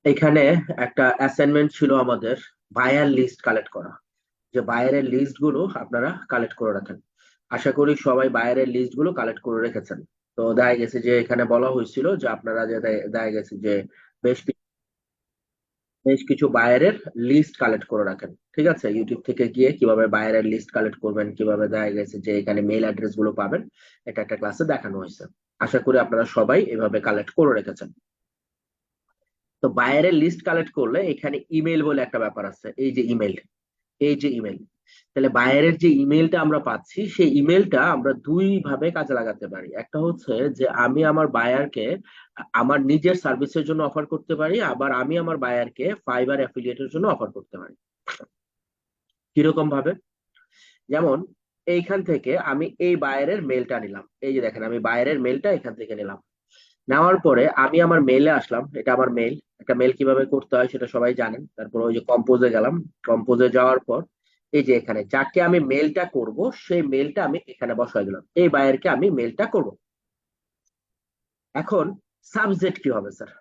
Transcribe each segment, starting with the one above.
এখানে একটা অ্যাসাইনমেন্ট ছিল আমাদের, বায়ার লিস্ট কালেক্ট করা। যে বায়ারের লিস্ট গুলো আপনারা কালেক্ট করে রাখেন। আশা করি সবাই বায়ারের লিস্ট গুলো কালেক্ট করে রেখেছেন। তো দেখা গেছে যে এখানে বলা হয়েছিল যে আপনারা যে দেখা গেছে যে বেশ বেশ কিছু বায়ারের লিস্ট কালেক্ট করে রাখেন। ঠিক আছে, ইউটিউব থেকে গিয়ে কিভাবে বায়ারের লিস্ট কালেক্ট করবেন, কিভাবে দেখা গেছে যে এখানে মেইল অ্যাড্রেস গুলো পাবেন, এটা একটা ক্লাসে দেখানো হয়েছে। আশা করি আপনারা সবাই এভাবে কালেক্ট করে রেখেছেন। তো বায়ারের লিস্ট কালেক্ট করলে এখানে ইমেল বলে একটা ব্যাপার আছে। এই যে ইমেল, তাহলে বায়ারের যে ইমেলটা আমরা পাচ্ছি সেই ইমেলটা আমরা দুই ভাবে কাজে লাগাতে পারি। একটা হচ্ছে যে আমি আমার বায়ারকে আমার নিজের সার্ভিসের জন্য অফার করতে পারি, আবার আমি আমার বায়ারকে ফাইবার অ্যাফিলিয়েটের জন্য অফার করতে পারি। কিরকম ভাবে? যেমন এইখান থেকে আমি এই বায়ারের মেলটা নিলাম, এই যে দেখেন আমি বায়ারের মেলটা এখান থেকে নিলাম। নেওয়ার পরে আমি আমার মেলে আসলাম, এটা আমার মেল। একটা মেল কিভাবে করতে হয় সেটা সবাই জানেন। তারপর ওই যে কম্পোজে গেলাম, কম্পোজে যাওয়ার পর এই যে এখানে যাকে আমি মেলটা করব সেই মেলটা আমি এখানে বসাই দিলাম, এই বায়ারকে আমি মেলটা করব। এখন সাবজেক্ট কি হবে স্যার?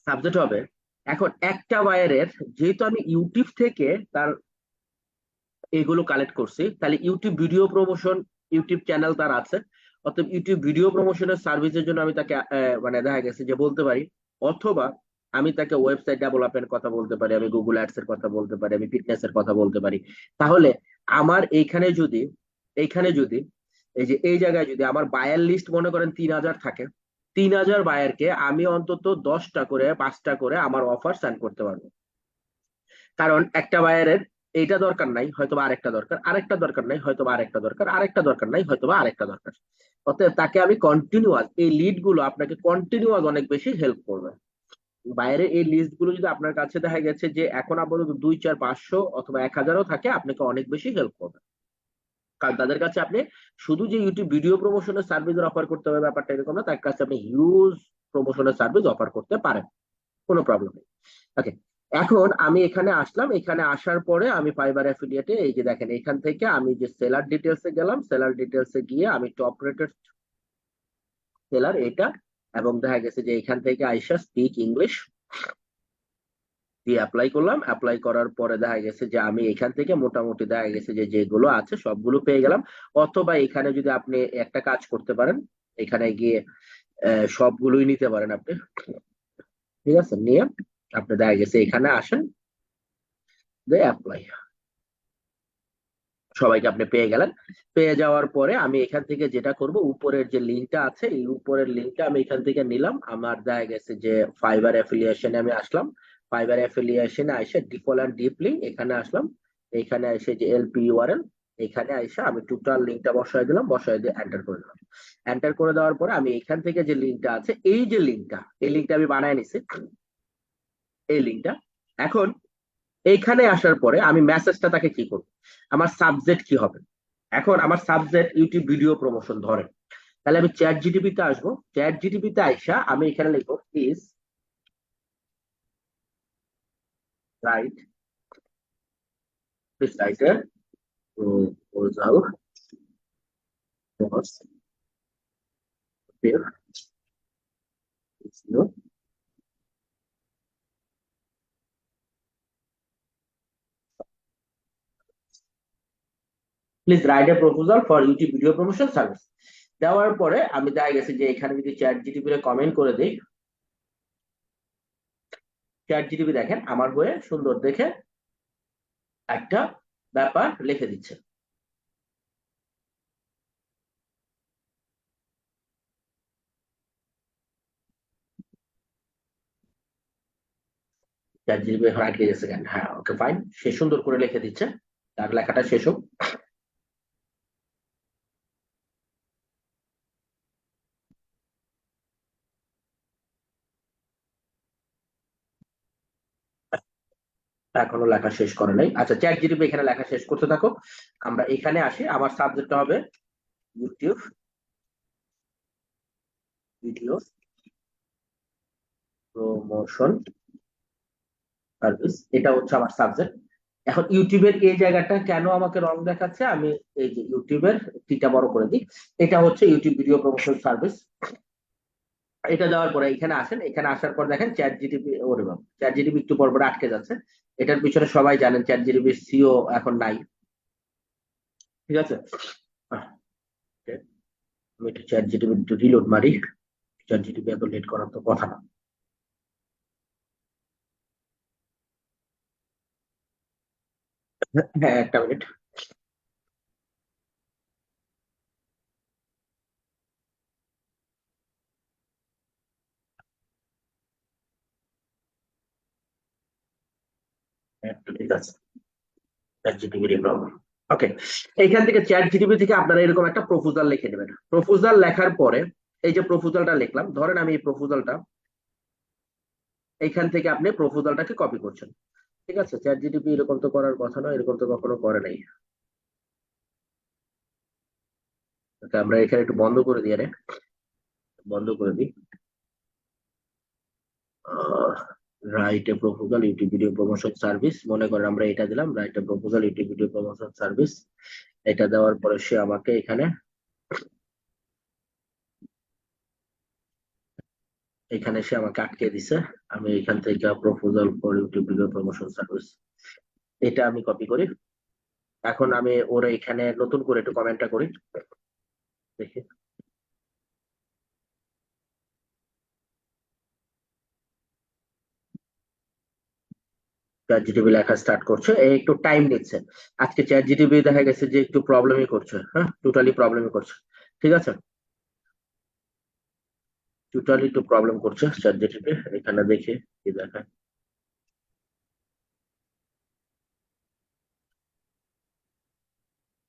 সাবজেক্ট হবে, এখন একটা বায়ারের, যেহেতু আমি ইউটিউব থেকে তার এগুলো কালেক্ট করছি, তাহলে YouTube video promotion, YouTube channel তার আছে, অতএব ইউটিউব ভিডিও প্রমোশনের সার্ভিসের জন্য আমি তাকে মানে দেখা গেছে যে বলতে পারি। অথবা আমি তাকে ওয়েবসাইট ডেভেলপমেন্ট কথা বলতে পারি, আমি গুগল অ্যাডস এর কথা বলতে পারি, আমি ফিটনেস এর কথা বলতে পারি। তাহলে আমার এইখানে যদি এই যে এই জায়গায় যদি আমার বায়ার লিস্ট মনে করেন 3,000 থাকে, 3,000 বায়ারকে আমি অন্তত 10টা করে 5টা করে আমার অফার সেন্ড করতে পারবো। কারণ একটা বায়ারের এইটা দরকার নাই, হয়তোবা আরেকটা দরকার, আরেকটা দরকার নাই, হয়তোবা আরেকটা দরকার, আরেকটা দরকার নাই, হয়তোবা আরেকটা দরকার। অতএব তাকে আমি কন্টিনিউয়াস, এই লিড গুলো আপনাকে কন্টিনিউয়াস অনেক বেশি হেল্প করবে। বাইরে এই লিস্ট গুলো যদি আপনার কাছে দেখা গেছে যে এখন আপাতত 2, 4, 500 অথবা 1,000ও থাকে, আপনাকে অনেক বেশি হেল্প করবে। কারণ তাদের কাছে আপনি শুধু যে ইউটিউব ভিডিও প্রমোশনের সার্ভিস অফার করতে হবে ব্যাপারটা এরকম না, তার কাছে আপনি হিউজ প্রমোশনের সার্ভিস অফার করতে পারেন, কোনো প্রবলেম নেই। ওকে, এখন আমি এখানে আসলাম, এখানে আসার পরে আমি ফাইবার অ্যাফিলিয়েটে এই যে দেখেন এখান থেকে আমি যে সেলার ডিটেলসে গেলাম, সেলার ডিটেলসে গিয়ে আমি টপ রেটেড সেলার এটা, এবং দেখা গেছে যে এখান থেকে আইসা স্পিক ইংলিশ দিয়ে অ্যাপ্লাই করলাম। অ্যাপ্লাই করার পরে দেখা গেছে যে আমি এখান থেকে মোটামুটি দেখা গেছে যে যেগুলো আছে সবগুলো পেয়ে গেলাম। অথবা এখানে যদি আপনি একটা কাজ করতে পারেন, এখানে গিয়ে সবগুলোই নিতে পারেন আপনি। ঠিক আছে, নিয়ে আপনি দেখা গেছে এখানে আসেন, দিয়ে অ্যাপ্লাই, সবাইকে আপনি পেয়ে গেলেন। পেয়ে যাওয়ার পরে আমি এখান থেকে যেটা করব, উপরের যে লিঙ্কটা আছে এই উপরের লিঙ্কটা আমি এখান থেকে নিলাম, আমার দেখা গেছে যে ফাইবার অ্যাফিলিয়েশনে আমি আসলাম। ফাইবার অ্যাফিলিয়েশনে এসে ডিফল্ট অ্যান্ড ডিপ লিঙ্ক এখানে আসলাম। এখানে এসে যে এলপি ইউআরএল, এখানে এসে আমি টোটাল লিঙ্কটা বসাই দিলাম, বসাই দিয়ে এন্টার করে দিলাম। এন্টার করে দেওয়ার পরে আমি এখান থেকে যে লিঙ্কটা আছে, এই যে লিঙ্কটা, এই লিঙ্কটা আমি বানায় নিছি, এই লিঙ্কটা। এখন এইখানে আসার পরে আমি মেসেজটা তাকে কি করব, আমার সাবজেক্ট কি হবে? এখন আমার সাবজেক্ট ইউটিউব ভিডিও প্রমোশন ধরেন, তাহলে আমি চ্যাট জিটিপি তে আসবো। চ্যাট জিটিপি তে আইসা আমি এখানে লিখবো please write, please write a proposal for please write a proposal for YouTube video promotion service. দেওয়ার পরে আমি দেখা গেছে যে এখানে যদি চ্যাট জিটিপি তে কমেন্ট করে দিই, চ্যাট জিটিপি দেখেন আমার হয়ে সুন্দর দেখে একটা ব্যাপার লিখে দিচ্ছে। চ্যাট জিটিপি এখন আটকে গেছে কেন? হ্যাঁ, ওকে ফাইন, সে সুন্দর করে লিখে দিচ্ছে। তার লেখাটা শেষ হোক। এখনো লেখা শেষ করে নাই। আচ্ছা, চ্যাট জিটিপি এখানে লেখা শেষ করতে থাকো। আমরা এখানে আসি, আমার সাবজেক্টটা হবে ইউটিউব ভিডিও প্রমোশন সার্ভিস, এটা হচ্ছে আমার সাবজেক্ট। এখন ইউটিউবের এই জায়গাটা কেন আমাকে রং দেখাচ্ছে, আমি এই যে ইউটিউবের টিটা বড় করে দিই, এটা হচ্ছে ইউটিউব ভিডিও প্রমোশন সার্ভিস। এটা দেওয়ার পরে এখানে আসেন, এখানে আসার পর দেখেন চ্যাট জিটিপি, ওরে বাবা, চ্যাট জিটিপি একটু পর পর আটকে যাচ্ছে। এটার পিছনে সবাই জানেন চ্যাট জিটিপির সিও এখন নাই। ঠিক আছে, আহ, আমি একটু চ্যাট জিটিপি একটু রিলোড মারি। চ্যাট জিটিপি এত লেট করার তো কথা না। হ্যাঁ, একটা মিনিট। ঠিক আছে, চ্যাট জিটিপির প্রবলেম। ওকে, এইখান থেকে চ্যাট জিটিপি থেকে আপনারা এরকম একটা প্রপোজাল লিখে নেবেন। প্রপোজাল লেখার পরে এই যে প্রপোজালটা লিখলাম, ধরেন আমি এই প্রপোজালটা এইখান থেকে আপনি প্রপোজালটাকে কপি করছেন। ঠিক আছে, চ্যাট জিটিপি এরকম তো করার কথা না, এরকম তো কখনো করে নাই। ওকে, আমরা এখানে একটু বন্ধ করে দিয়ে বন্ধ করে দিই। Write a proposal YouTube video promotion service, মনে করেন আমরা এটা দিলাম, write a proposal YouTube video promotion service. এটা দেওয়ার পরে সে আমাকে এখানে এখানে সে আমাকে আটকে দিছে। আমি এখান থেকে proposal for YouTube video promotion service, এটা আমি কপি করি। এখন আমি ওরা এখানে নতুন করে একটু কমেন্টটা করি, দেখি। চ্যাট জিটিপি লেখা স্টার্ট করছে, এ একটু টাইম নিচ্ছে। আজকে চ্যাট জিটিপি দেখা গেছে যে একটু প্রবলেমই করছে, হ্যাঁ টোটালি প্রবলেমই করছে। ঠিক আছে, টোটালি একটু প্রবলেম করছে চ্যাট জিটিপি। এখানে দেখি কি দেখায়।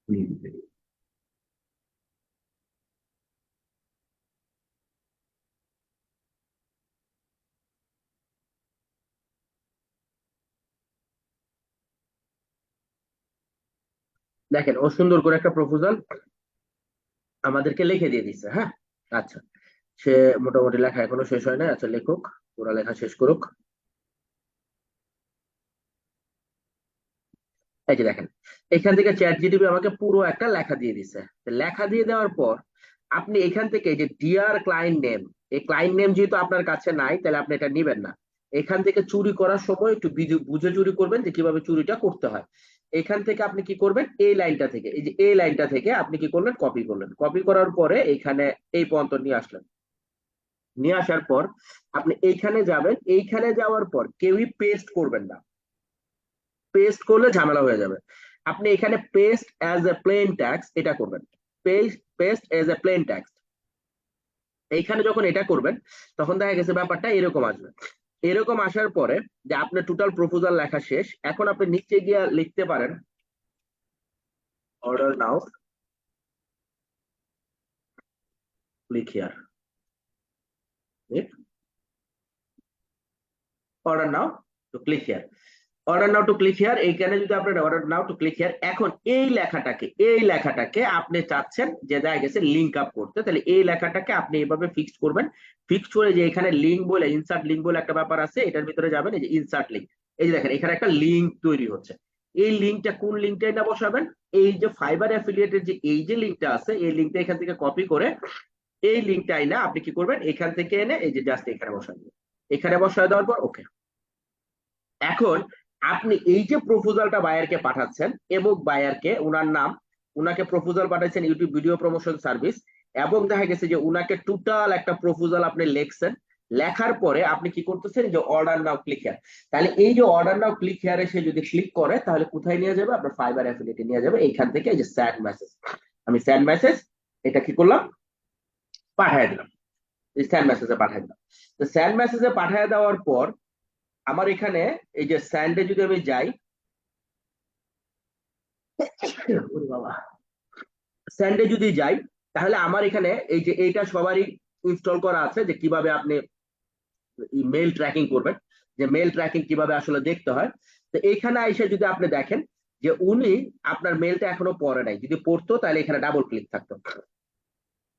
হুম। দেখেন ও সুন্দর করে একটা প্রপোজাল আমাদেরকে লিখে দিয়ে দিচ্ছে, হ্যাঁ। আচ্ছা, সে মোটামুটি লেখা এখনো শেষ হয় না, আচ্ছা লেখুক, পুরা লেখা শেষ করুক। এই যে দেখেন, এখান থেকে চ্যাট জিটিপি আমাকে পুরো একটা লেখা দিয়ে দিছে। তো লেখা দিয়ে দেওয়ার পর আপনি এখান থেকে এই যে ডিয়ার ক্লায়েন্ট নেম, এই ক্লায়েন্ট নেম যেহেতু আপনার কাছে নাই, তাহলে আপনি এটা নিবেন না। এখান থেকে চুরি করার সময় একটু বুঝে চুরি করবেন যে কিভাবে চুরিটা করতে হয়। এখান থেকে আপনি কি করবেন, এই লাইনটা থেকে, এই যে এই লাইনটা থেকে আপনি কি করলেন, কপি করলেন। কপি করার পরে এখানে এই পর্যন্ত নিয়ে আসলেন। নিয়ে আসার পর আপনি এইখানে যাবেন, এইখানে যাওয়ার পর কেউই পেস্ট করবেন না। পেস্ট করলে ঝামেলা হয়ে যাবে। আপনি এখানে paste as a plain text এটা করবেন। Paste paste as a plain text, এইখানে যখন এটা করবেন তখন দেখা গেছে ব্যাপারটা এরকম আসবে। এরকম আসার পরে যে আপনার টোটাল প্রপোজাল লেখা শেষ, এখন আপনি নিচে গিয়ে লিখতে পারেন order now, click here. Order now to click here, order now to click here. এইখানে যদি আপনার order now to click here, এখন এই লেখাটাকে আপনি চাচ্ছেন যে দেখা গেছে লিঙ্ক আপ করতে, তাহলে এই লেখাটাকে আপনি এইভাবে ফিক্সড করবেন। ফিক্সড করে যে এখানে লিঙ্ক বলে, ইনসার্ট লিঙ্ক বলে একটা ব্যাপার আছে, এটার ভিতরে যাবেন, এই যে ইনসার্ট লিঙ্ক। এই যে দেখেন এখানে একটা লিঙ্ক তৈরি হচ্ছে। এই লিঙ্কটা কোন লিঙ্কটা এটা বসাবেন, এই যে ফাইবার অ্যাফিলিয়েটের যে এই যে লিঙ্কটা আছে, এই লিঙ্কটা এখান থেকে কপি করে এই লিঙ্কটা আইনা আপনি কি করবেন, এখান থেকে এনে এই যে জাস্ট এখানে বসাবেন। এখানে বসায় দেওয়ার পর ওকে। এখন আপনি এই যে প্রপোজালটা বায়ারকে পাঠাচ্ছেন, এবং বায়ারকে উনার নাম, উনাকে প্রপোজাল পাঠাচ্ছেন ইউটিউব ভিডিও প্রমোশন সার্ভিস, এবং দেখা গেছে যে উনাকে টোটাল একটা প্রপোজাল আপনি লিখছেন। লেখার পরে আপনি কি করতেছেন, যে অর্ডার নাও ক্লিক হিয়ার। তাহলে এই যে অর্ডার নাও ক্লিক হিয়ারে সে যদি ক্লিক করে তাহলে কোথায় নিয়ে যাবে, আপনার ফাইবার অ্যাফিলিয়েটে নিয়ে যাবে। এইখান থেকে এই যে স্যান্ড মেসেজ, আমি স্যান্ড মেসেজ এটা কি করলাম, পাঠিয়ে দিলাম। স্যান্ড মেসেজে পাঠিয়ে দিলাম। তো স্যান্ড মেসেজে পাঠিয়ে দেওয়ার পর আমার এখানে এই যে স্যান্ডে যদি আমি যাই, ওরে বাবা, স্যান্ডে যদি যাই তাহলে আমার এখানে এই যে এইটা সবারই ইনস্টল করা আছে, যে কিভাবে আপনি মেল ট্র্যাকিং করবেন, যে মেল ট্র্যাকিং কিভাবে আসলে দেখতে হয়। তো এইখানে এসে যদি আপনি দেখেন যে উনি আপনার মেলটা এখনো পড়ে নাই, যদি পড়তো তাহলে এখানে ডাবল ক্লিক থাকতো।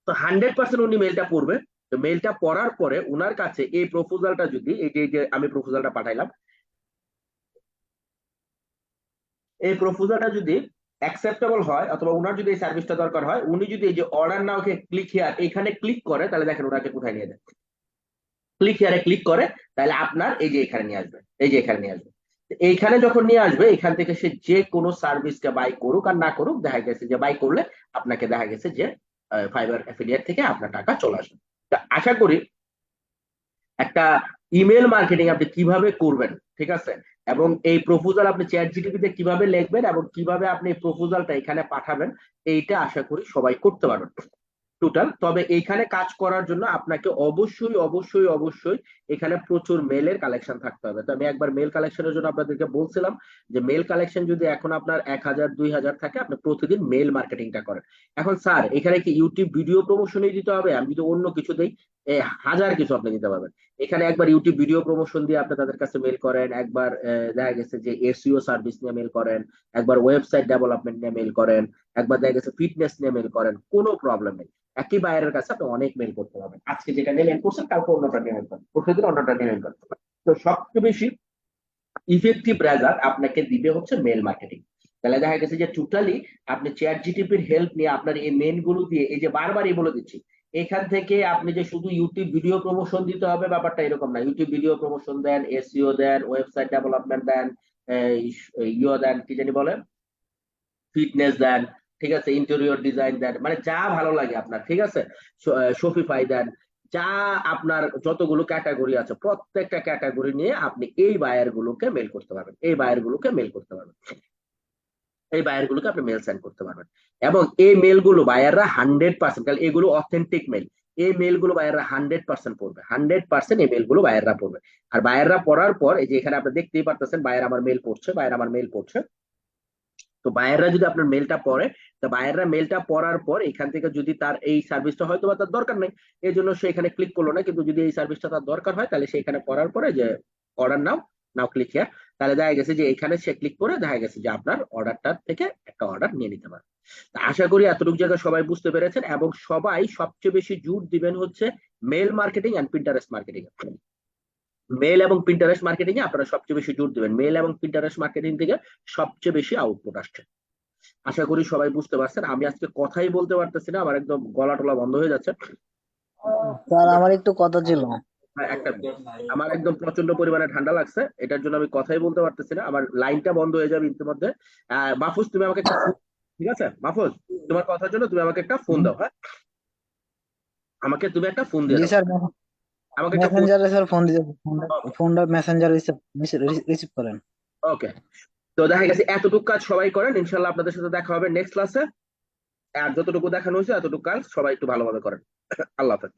তো 100% উনি মেলটা পড়বে। তো মেলটা পড়ার পরে উনার কাছে এই প্রপোজালটা যদি, এই যে আমি প্রপোজালটা পাঠাইলাম, এই প্রপোজালটা যদি অ্যাকসেপ্টেবল হয়, অথবা উনার যদি এই সার্ভিসটা দরকার হয়, উনি যদি এই যে order now K click here এখানে ক্লিক করে, তাহলে দেখেন ওনাকে কোথায় নিয়ে যায়। ক্লিক হিয়ারে ক্লিক করে, তাহলে আপনার এই যে এখানে নিয়ে আসবে, এই যে এখানে নিয়ে আসবে। তো এইখানে যখন নিয়ে আসবে, এখান থেকে সে যে কোনো সার্ভিসকে বাই করুক আর না করুক, দেখা গেছে যে বাই করলে আপনাকে দেখা গেছে যে ফাইবার অ্যাফিলিয়েট থেকে আপনার টাকা চলে আসবে। তা আশা করি একটা ইমেল মার্কেটিং আপনি কিভাবে করবেন, ঠিক আছে, এবং এই প্রপোজাল আপনি চ্যাট জিটিপিতে কিভাবে লিখবেন এবং কিভাবে আপনি এই প্রপোজালটা এখানে পাঠাবেন, এইটা আশা করি সবাই করতে পারবেন টোটাল। তবে এইখানে কাজ করার জন্য আপনাকে অবশ্যই অবশ্যই অবশ্যই এখানে প্রচুর মেলের কালেকশন থাকতে হবে। তো আমি একবার মেল কালেকশনের জন্য আপনাদেরকে বলছিলাম যে মেল কালেকশন যদি এখন আপনার 1000 2000 থাকে, আপনি প্রতিদিন মেল মার্কেটিংটা করেন। এখন স্যার এখানে কি ইউটিউব ভিডিও প্রমোশনই দিতে হবে? আমি যদি অন্য কিছু দেই, হাজার কিছু আপনি দিতে পারবেন। এখানে একবার ইউটিউব ভিডিও প্রমোশন দিয়ে আপনি তাদের কাছে মেল করেন, একবার দেখা গেছে যে এসইও সার্ভিস নিয়ে মেল করেন, একবার ওয়েবসাইট ডেভেলপমেন্ট নিয়ে মেল করেন, একবার দেখা গেছে ফিটনেস নিয়ে মেল করেন, কোনো প্রবলেম নেই। একই বায়ারের কাছে আপনি অনেক মেল করতে পারবেন। আজকে যেটা নিয়ে মেল করছেন, কালকে অন্যটা নিয়ে মেল করবেন, প্রতিদিন অন্যটা নিয়ে মেল করতে পারবেন। তো সবচেয়ে বেশি ইফেক্টিভ রেজাল্ট আপনাকে দিবে হচ্ছে মেল মার্কেটিং। তাহলে দেখা গেছে যে টোটালি আপনি চ্যাট জিটিপির হেল্প নিয়ে আপনার এই মেন গুলো দিয়ে, এই যে বারবারই বলে দিচ্ছি, এখান থেকে আপনি যে শুধু ইউটিউব ভিডিও প্রমোশন দিতে হবে ব্যাপারটা এরকম না। ইউটিউব ভিডিও প্রমোশন দেন, এসইও দেন, ওয়েবসাইট ডেভেলপমেন্ট দেন, ইও দেন, কি জানি বলে, ফিটনেস দেন, ঠিক আছে, ইন্টেরিয়র ডিজাইন দেন, মানে যা ভালো লাগে আপনার, ঠিক আছে, শপিফাই দেন, যা আপনার যতগুলো ক্যাটাগরি আছে প্রত্যেকটা ক্যাটাগরি নিয়ে আপনি এই বায়ার গুলোকে মেল করতে পারবেন, এই বায়ার গুলোকে মেল করতে পারবেন, এই বায়ার গুলোকে আপনি মেল সেন্ড করতে পারবেন। এবং এই মেল গুলো বায়াররা 100%, কারণ এগুলো অথেন্টিক মেল, এই মেল গুলো বায়াররা 100% পড়বে, 100% এই মেল গুলো বায়াররা পড়বে। আর বায়াররা পড়ার পর এই যে এখানে আপনি দেখতেই পারতেছেন, বায়ার আমার মেল পড়ছে, বায়ার আমার মেল পড়ছে। তো বায়াররা যদি আপনার মেলটা পড়ে, তো বায়াররা মেলটা পড়ার পর এখান থেকে যদি তার এই সার্ভিসটা হয়তো বা তার দরকার নেই, এই জন্য সে এখানে ক্লিক করলো না, কিন্তু যদি এই সার্ভিসটা তার দরকার হয়, তাহলে সে এখানে পড়ার পরে যে order now, now click here, তাহলে দেখা গেছে যে এখানে সে ক্লিক করে দেখা গেছে যে আপনার অর্ডারটা থেকে একটা অর্ডার নিয়ে নিতে পারে। তা আশা করি এতটুকু জায়গা সবাই বুঝতে পেরেছেন, এবং সবাই সবচেয়ে বেশি জোর দিবেন হচ্ছে mail marketing and Pinterest marketing. Mail এবং পিন্টারেস্ট মার্কেটিং এ আপনারা সবচেয়ে বেশি জোর দিবেন, মেল এবং পিন্টারেস্ট মার্কেটিং থেকে সবচেয়ে বেশি আউটপুট আসছে। আশা করি সবাই বুঝতে পারছেন। আমি আজকে কথাই বলতে পারতেছি না, আমার একদম গলা টলা বন্ধ হয়ে যাচ্ছে। স্যার আমার একটু কথা ছিল। হ্যাঁ, একটা মিনিট, আমার একদম প্রচন্ড পরিমাণে ঠান্ডা লাগছে, এটার জন্য আমি কথাই বলতে পারতেছি না, আমার লাইনটা বন্ধ হয়ে যাবে ইতিমধ্যে। মাহফুজ তুমি আমাকে একটা ফোন, ঠিক আছে মাহফুজ, তোমার কথার জন্য তুমি আমাকে একটা ফোন দাও, হ্যাঁ, আমাকে তুমি একটা ফোন দিয়ে জি দাও, স্যার, আমাকে একটা ফোন। মেসেঞ্জারে স্যার ফোন দিতে, ফোনটা মেসেঞ্জার রিসিভ করেন। ওকে। তো দেখা গেছে এতটুকু কাজ সবাই করেন, ইনশাল্লাহ আপনাদের সাথে দেখা হবে নেক্সট ক্লাসে। আর যতটুকু দেখানো হয়েছে এতটুকু কাজ সবাই একটু ভালোভাবে করেন। আল্লাহ হাফেজ।